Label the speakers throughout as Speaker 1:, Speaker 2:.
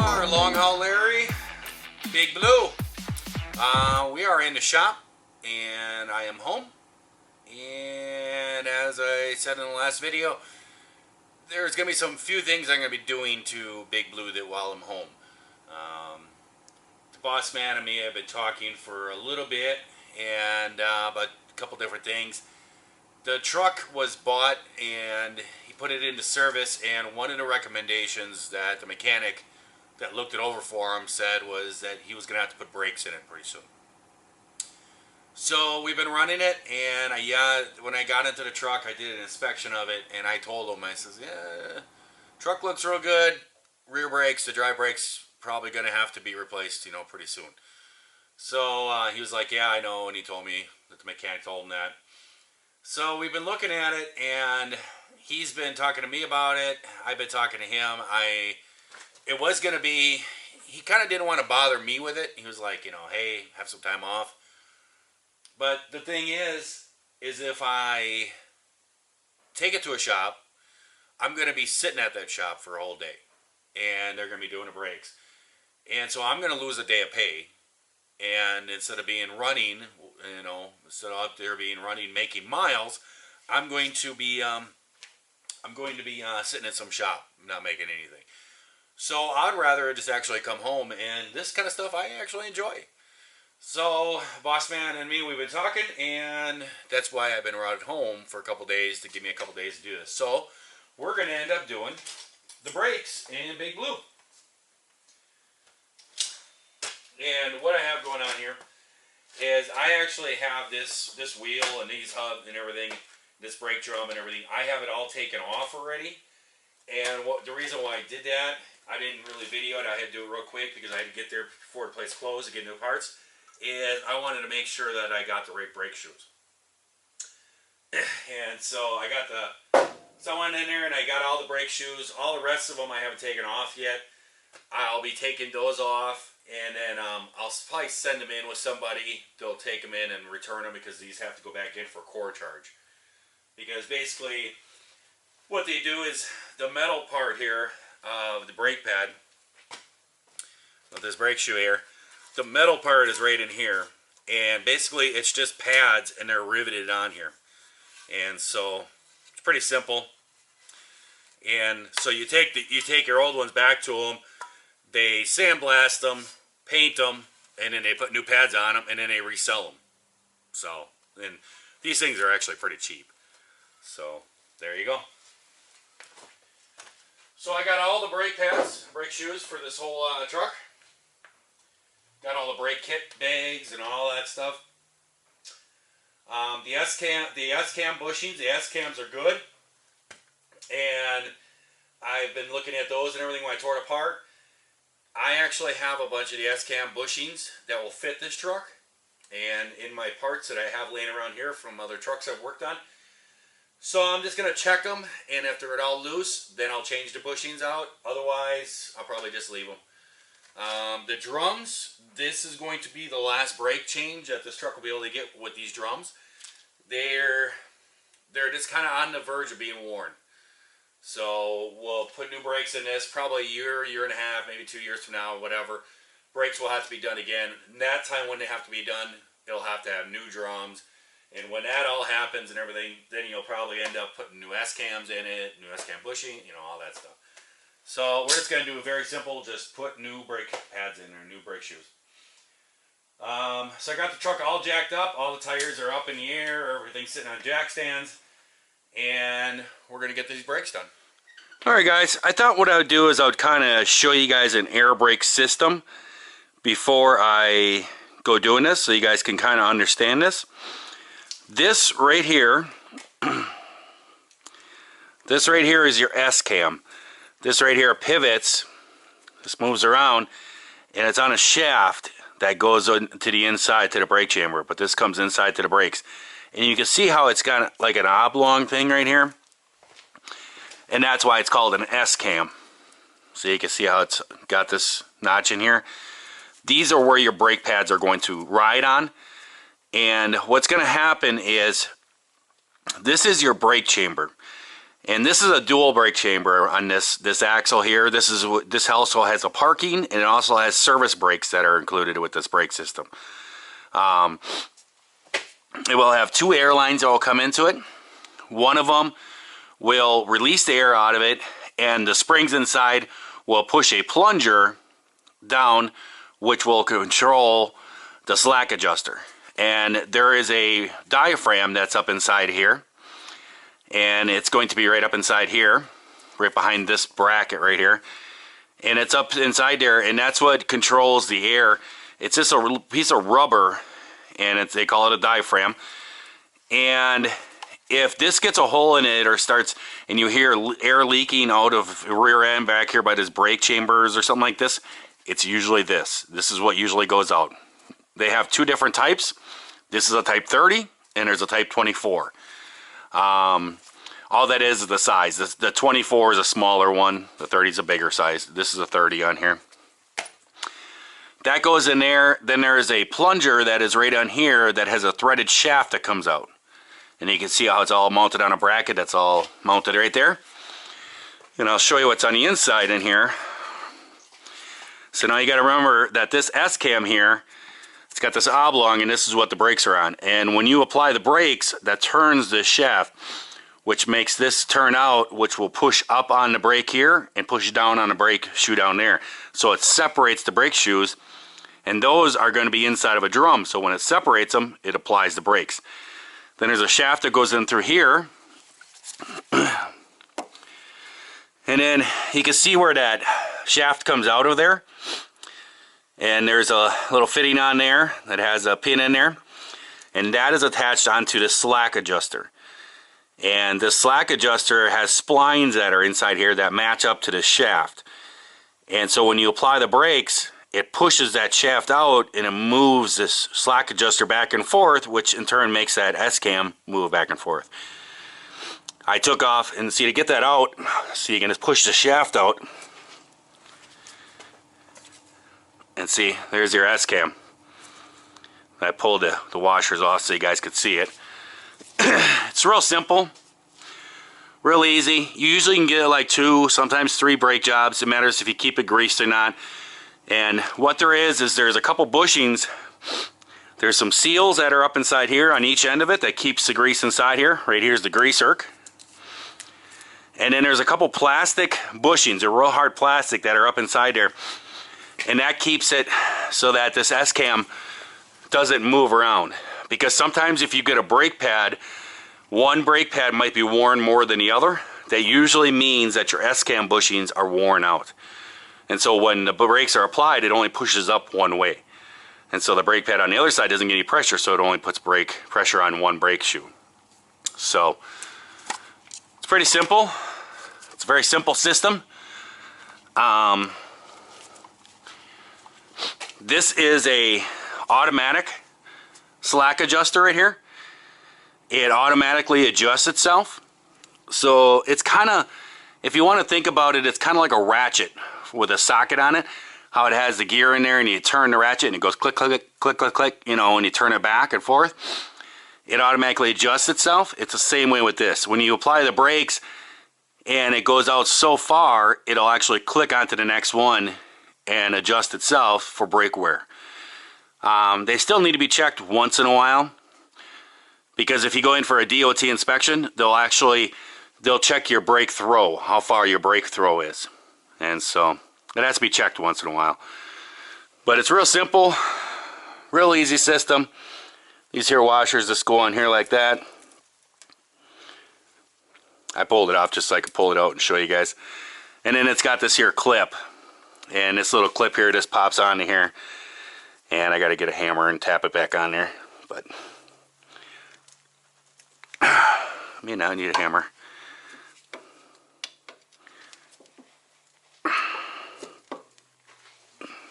Speaker 1: Our long haul Larry, Big Blue. We are in the shop and I am home. And as I said in the last video, there's going to be some few things I'm going to be doing to Big Blue that while I'm home. The boss man and me have been talking for a little bit and about a couple different things. The truck was bought and he put it into service, and one of the recommendations that the mechanic that looked it over for him said was that he was going to have to put brakes in it pretty soon. So we've been running it, and when I got into the truck, I did an inspection of it, and I told him, I says, yeah, truck looks real good. Rear brakes, the drive brakes, probably going to have to be replaced, pretty soon. So he was like, yeah, I know, and he told me that the mechanic told him that. So we've been looking at it, and he's been talking to me about it. I've been talking to him. It was going to be, he kind of didn't want to bother me with it. He was like, hey, have some time off. But the thing is if I take it to a shop, I'm going to be sitting at that shop for a whole day. And they're going to be doing the brakes. And so I'm going to lose a day of pay. And instead of being running, instead of up there being running, making miles, I'm going to be sitting in some shop, not making anything. So I'd rather just actually come home, and this kind of stuff I actually enjoy. So boss man and me, we've been talking, and that's why I've been around at home for a couple days, to give me a couple days to do this. So we're going to end up doing the brakes in Big Blue. And what I have going on here is I actually have this wheel and these hubs and everything, this brake drum and everything. I have it all taken off already. And the reason why I did that, I didn't really video it. I had to do it real quick because I had to get there before the place closed to get new parts. And I wanted to make sure that I got the right brake shoes. And so I went in there and I got all the brake shoes. All the rest of them I haven't taken off yet. I'll be taking those off. And then I'll probably send them in with somebody. They'll take them in and return them because these have to go back in for core charge. Because basically what they do is the metal part here of the brake pad, of this brake shoe here, the metal part is right in here. And basically it's just pads and they're riveted on here. And so it's pretty simple. And so you take your old ones back to them. They sandblast them, paint them, and then they put new pads on them, and then they resell them. So, and these things are actually pretty cheap. So, there you go. So I got all the brake pads, brake shoes for this whole truck. Got all the brake kit bags and all that stuff. The S-cam bushings, the S-cams are good. And I've been looking at those and everything when I tore it apart. I actually have a bunch of the S-cam bushings that will fit this truck, and in my parts that I have laying around here from other trucks I've worked on. So I'm just going to check them, and if they're at all loose, then I'll change the bushings out. Otherwise, I'll probably just leave them. The drums, this is going to be the last brake change that this truck will be able to get with these drums. They're just kind of on the verge of being worn. So we'll put new brakes in this, probably a year and a half, maybe 2 years from now, whatever. Brakes will have to be done again. And that time when they have to be done, it'll have to have new drums. And when that all happens and everything, then you'll probably end up putting new S-cams in it, new S-cam bushing, all that stuff. So we're just going to do it very simple, just put new brake pads in there, new brake shoes. So I got the truck all jacked up, all the tires are up in the air, everything's sitting on jack stands. And we're going to get these brakes done. Alright guys, I thought what I would do is I would kind of show you guys an air brake system before I go doing this, so you guys can kind of understand this. This right here is your S-cam. This right here pivots, this moves around, and it's on a shaft that goes to the inside to the brake chamber, but this comes inside to the brakes. And you can see how it's got like an oblong thing right here. And that's why it's called an S-cam. So you can see how it's got this notch in here. These are where your brake pads are going to ride on. And what's going to happen is, this is your brake chamber. And this is a dual brake chamber on this axle here. This also has a parking, and it also has service brakes that are included with this brake system. It will have two air lines that will come into it. One of them will release the air out of it, and the springs inside will push a plunger down, which will control the slack adjuster. And there is a diaphragm that's up inside here, and it's going to be right up inside here, right behind this bracket right here, and it's up inside there, and that's what controls the air. It's just a piece of rubber, and they call it a diaphragm. And if this gets a hole in it or starts, and you hear air leaking out of rear end back here by this brake chambers or something like this, it's usually this. This is what usually goes out. They have two different types. This is a type 30, and there's a type 24. All that is the size. The 24 is a smaller one. The 30 is a bigger size. This is a 30 on here. That goes in there. Then there is a plunger that is right on here that has a threaded shaft that comes out. And you can see how it's all mounted on a bracket. That's all mounted right there. And I'll show you what's on the inside in here. So now you got to remember that this S-cam here, it's got this oblong, and this is what the brakes are on. And when you apply the brakes, that turns this shaft, which makes this turn out, which will push up on the brake here and push down on the brake shoe down there. So it separates the brake shoes, and those are going to be inside of a drum. So when it separates them, it applies the brakes. Then there's a shaft that goes in through here. And then you can see where that shaft comes out of there. And there's a little fitting on there that has a pin in there. And that is attached onto the slack adjuster. And the slack adjuster has splines that are inside here that match up to the shaft. And so when you apply the brakes, it pushes that shaft out and it moves this slack adjuster back and forth, which in turn makes that S-cam move back and forth. I took off, and see, to get that out, so you can just push the shaft out. And see, there's your S-cam. I pulled the washers off so you guys could see it. It's real simple, real easy. You usually can get like 2, sometimes 3 brake jobs. It matters if you keep it greased or not. And what there is there's a couple bushings. There's some seals that are up inside here on each end of it that keeps the grease inside here. Right here's the grease erk. And then there's a couple plastic bushings, a real hard plastic, that are up inside there. And that keeps it so that this S-cam doesn't move around. Because sometimes if you get a brake pad, one brake pad might be worn more than the other. That usually means that your S-cam bushings are worn out. And so when the brakes are applied, it only pushes up one way. And so the brake pad on the other side doesn't get any pressure, so it only puts brake pressure on one brake shoe. So it's pretty simple. It's a very simple system. This is a automatic slack adjuster right here. It automatically adjusts itself. So it's kind of, if you want to think about it, it's kind of like a ratchet with a socket on it. How it has the gear in there, and you turn the ratchet and it goes click, click, click, click, click, you know, and you turn it back and forth. It automatically adjusts itself. It's the same way with this. When you apply the brakes and it goes out so far, it'll actually click onto the next one and adjust itself for brake wear. They still need to be checked once in a while, because if you go in for a DOT inspection, they'll check your brake throw, how far your brake throw is. And so it has to be checked once in a while. But it's real simple, real easy system. These here washers just go on here like that. I pulled it off just so I could pull it out and show you guys. And then it's got this here clip. And this little clip here just pops onto here. And I got to get a hammer and tap it back on there. But I mean, now I need a hammer.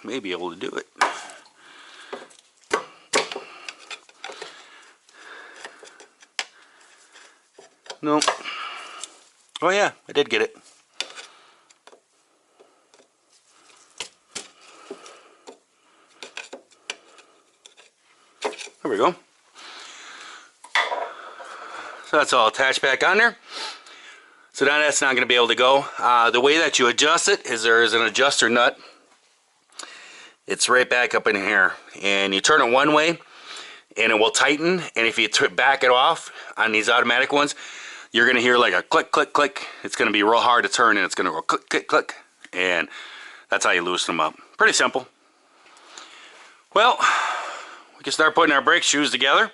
Speaker 1: May be able to do it. Nope. Oh yeah, I did get it. There we go. So that's all attached back on there. So now that's not going to be able to go. The way that you adjust it is there is an adjuster nut. It's right back up in here. And you turn it one way and it will tighten. And if you back it off on these automatic ones, you're going to hear like a click, click, click. It's going to be real hard to turn and it's going to go click, click, click. And that's how you loosen them up. Pretty simple. Well, we can start putting our brake shoes together.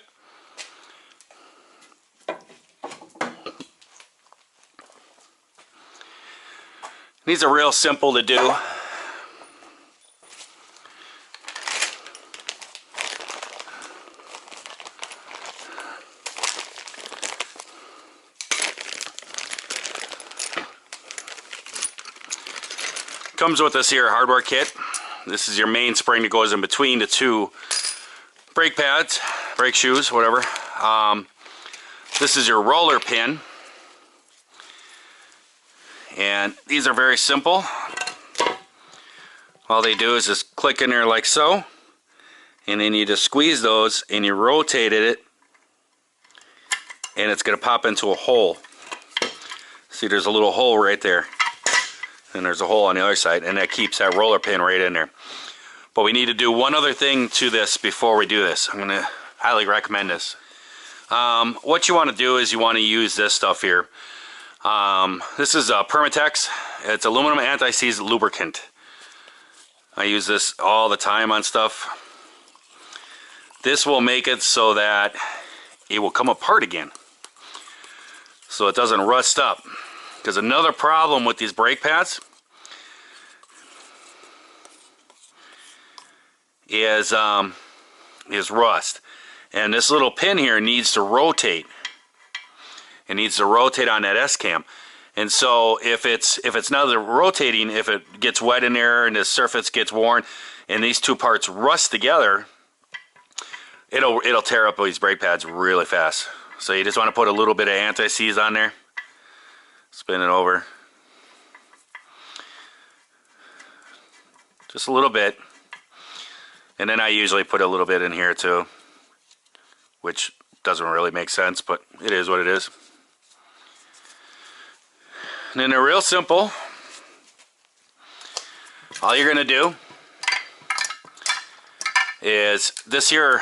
Speaker 1: These are real simple to do. Comes with this here hardware kit. This is your main spring that goes in between the two brake pads, brake shoes, whatever. This is your roller pin. And these are very simple. All they do is just click in there like so. And then you just squeeze those and you rotate it. And it's going to pop into a hole. See, there's a little hole right there. And there's a hole on the other side. And that keeps that roller pin right in there. But we need to do one other thing to this before we do this. I'm going to highly recommend this. What you want to do is you want to use this stuff here. This is Permatex. It's aluminum anti-seize lubricant. I use this all the time on stuff. This will make it so that it will come apart again, so it doesn't rust up. Because another problem with these brake pads is rust. And this little pin here needs to rotate. It needs to rotate on that S-cam. And so if it's not rotating, if it gets wet in there and the surface gets worn and these two parts rust together, it'll tear up these brake pads really fast. So you just want to put a little bit of anti-seize on there. Spin it over. Just a little bit. And then I usually put a little bit in here too, which doesn't really make sense, but it is what it is. And then they're real simple. All you're gonna do is this here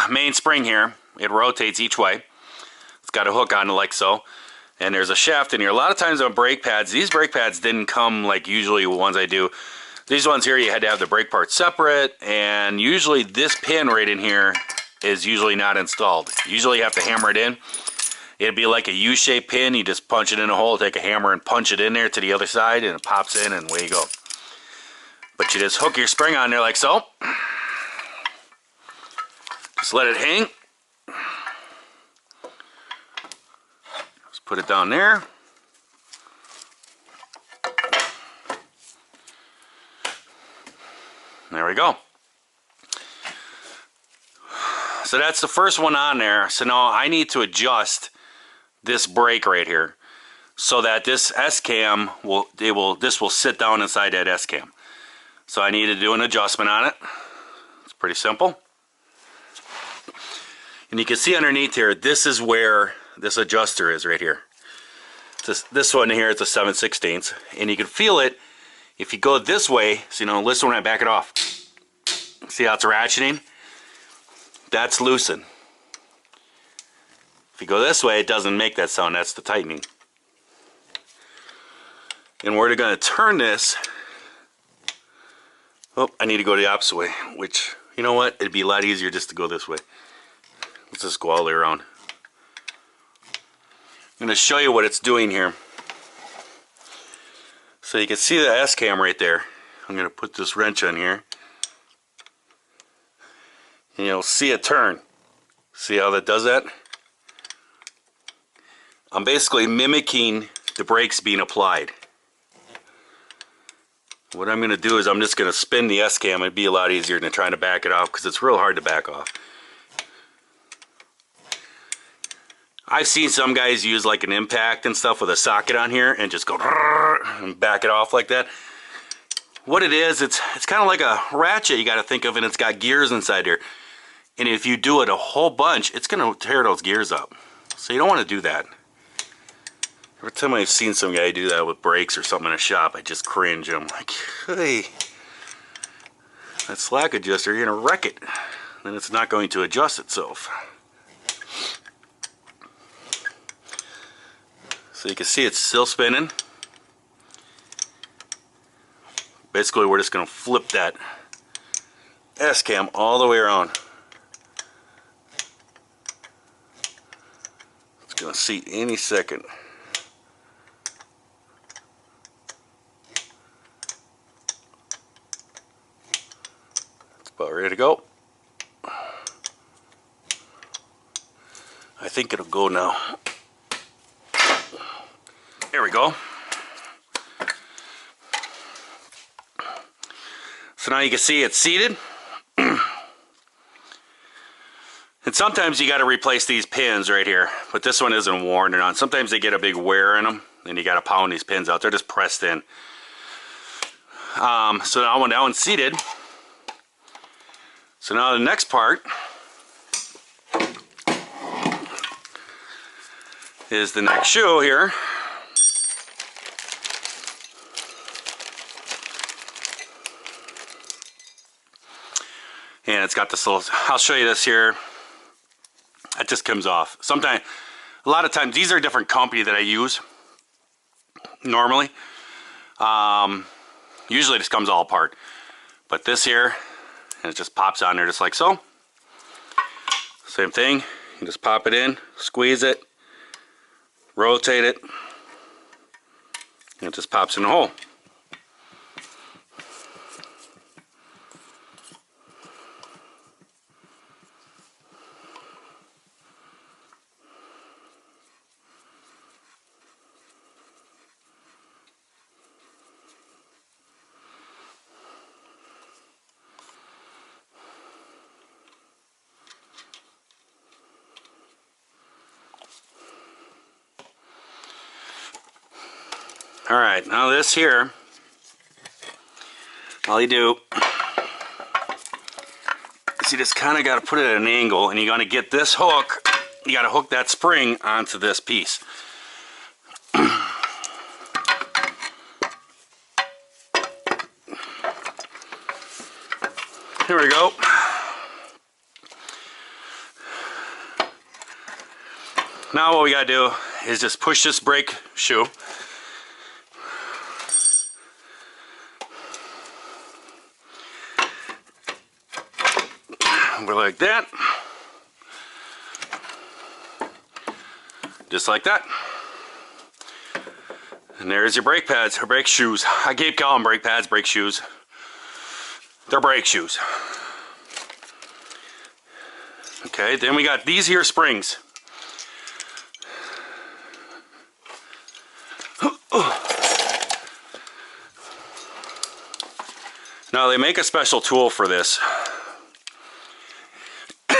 Speaker 1: main spring here, it rotates each way. It's got a hook on it like so. And there's a shaft in here. A lot of times on brake pads, these brake pads didn't come like usually ones I do. These ones here, you had to have the brake parts separate, and usually this pin right in here is usually not installed. Usually you have to hammer it in. It'd be like a U-shaped pin. You just punch it in a hole, take a hammer and punch it in there to the other side, and it pops in, and away you go. But you just hook your spring on there like so. Just let it hang. Just put it down there. There we go. So that's the first one on there. So now I need to adjust this brake right here so that this S-cam this will sit down inside that S-cam. So I need to do an adjustment on it. It's pretty simple. And you can see underneath here, this is where this adjuster is right here. This one here is a 7/16, and you can feel it if you go this way. So listen when I back it off. See how it's ratcheting? That's loosen. If you go this way, it doesn't make that sound. That's the tightening. And we're going to turn this. Oh, I need to go the opposite way, which, you know what? It'd be a lot easier just to go this way. Let's just go all the way around. I'm going to show you what it's doing here. So you can see the S-cam right there. I'm going to put this wrench on here. And you'll see it turn. See how that does that? I'm basically mimicking the brakes being applied. What I'm going to do is I'm just going to spin the S-cam. It'd be a lot easier than trying to back it off because it's real hard to back off. I've seen some guys use like an impact and stuff with a socket on here and just go and back it off like that. What it is, it's kind of like a ratchet you got to think of, and it's got gears inside there. And if you do it a whole bunch, it's going to tear those gears up. So you don't want to do that. Every time I've seen some guy do that with brakes or something in a shop, I just cringe. I'm like, hey, that slack adjuster, you're gonna wreck it. Then it's not going to adjust itself. So you can see it's still spinning. Basically, we're just gonna flip that S-cam all the way around. It's gonna seat any second. It's about ready to go. I think it'll go now. There we go. So now you can see it's seated. And sometimes you got to replace these pins right here, but this one isn't worn or not. Sometimes they get a big wear in them, and you got to pound these pins out. They're just pressed in. So now when that one's seated, so now the next part is the next shoe here. And it's got this little, I'll show you this here. It just comes off. Sometimes, a lot of times, these are a different company that I use normally. Usually it just comes all apart. But this here, and it just pops on there just like so. Same thing, you just pop it in, squeeze it, rotate it, and it just pops in the hole. Alright, now this here, all you do is you just kind of got to put it at an angle, and you're going to get this hook, you got to hook that spring onto this piece. Here we go. Now what we got to do is just push this brake shoe. Over like that. Just like that. And there's your brake pads, or brake shoes. I keep calling them brake pads, brake shoes. They're brake shoes. Okay, then we got these here springs. Now they make a special tool for this.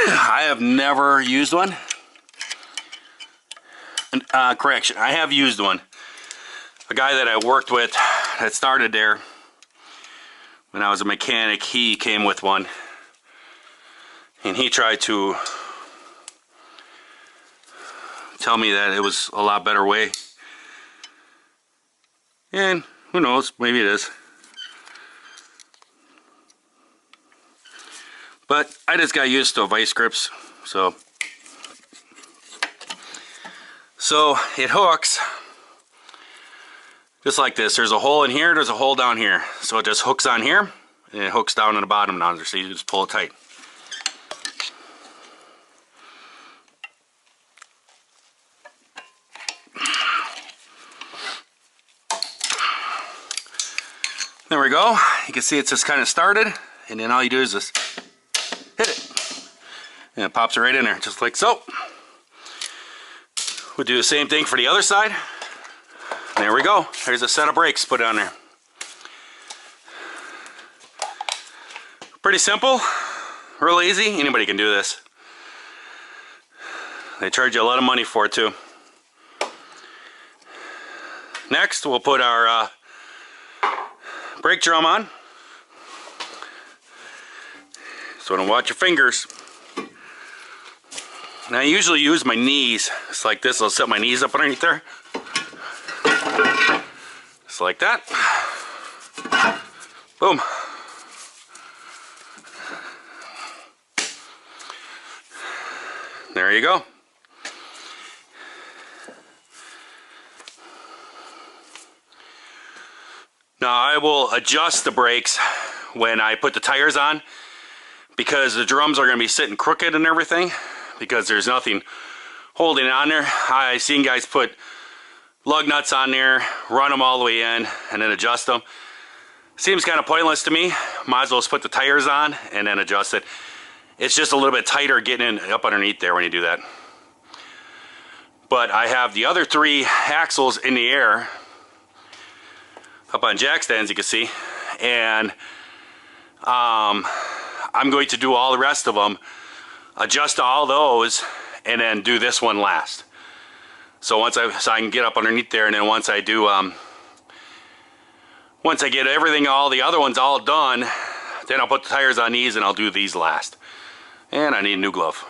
Speaker 1: I have never used one. Correction, I have used one. A guy that I worked with that started there when I was a mechanic, he came with one. And he tried to tell me that it was a lot better way. And who knows, maybe it is. But I just got used to vice grips, so it hooks just like this. There's a hole in here, there's a hole down here. So it just hooks on here, and it hooks down on the bottom down there, so you just pull it tight. There we go. You can see it's just kind of started, and then all you do is just hit it, and it pops it right in there, just like so. We'll do the same thing for the other side. There we go. There's a set of brakes put on there. Pretty simple, real easy. Anybody can do this. They charge you a lot of money for it too. Next, we'll put our brake drum on. So don't watch your fingers. And I usually use my knees. It's like this. I'll set my knees up underneath there. like that. Boom. There you go. Now I will adjust the brakes when I put the tires on, because the drums are going to be sitting crooked and everything, because there's nothing holding it on there. I've seen guys put lug nuts on there, run them all the way in, and then adjust them. Seems kind of pointless to me. Might as well just put the tires on and then adjust it. It's just a little bit tighter getting up underneath there when you do that. But I have the other 3 axles in the air up on jack stands, you can see, and I'm going to do all the rest of them, adjust all those, and then do this one last. So I can get up underneath there, and then once I do, once I get everything, all the other ones all done, then I'll put the tires on these and I'll do these last. And I need a new glove.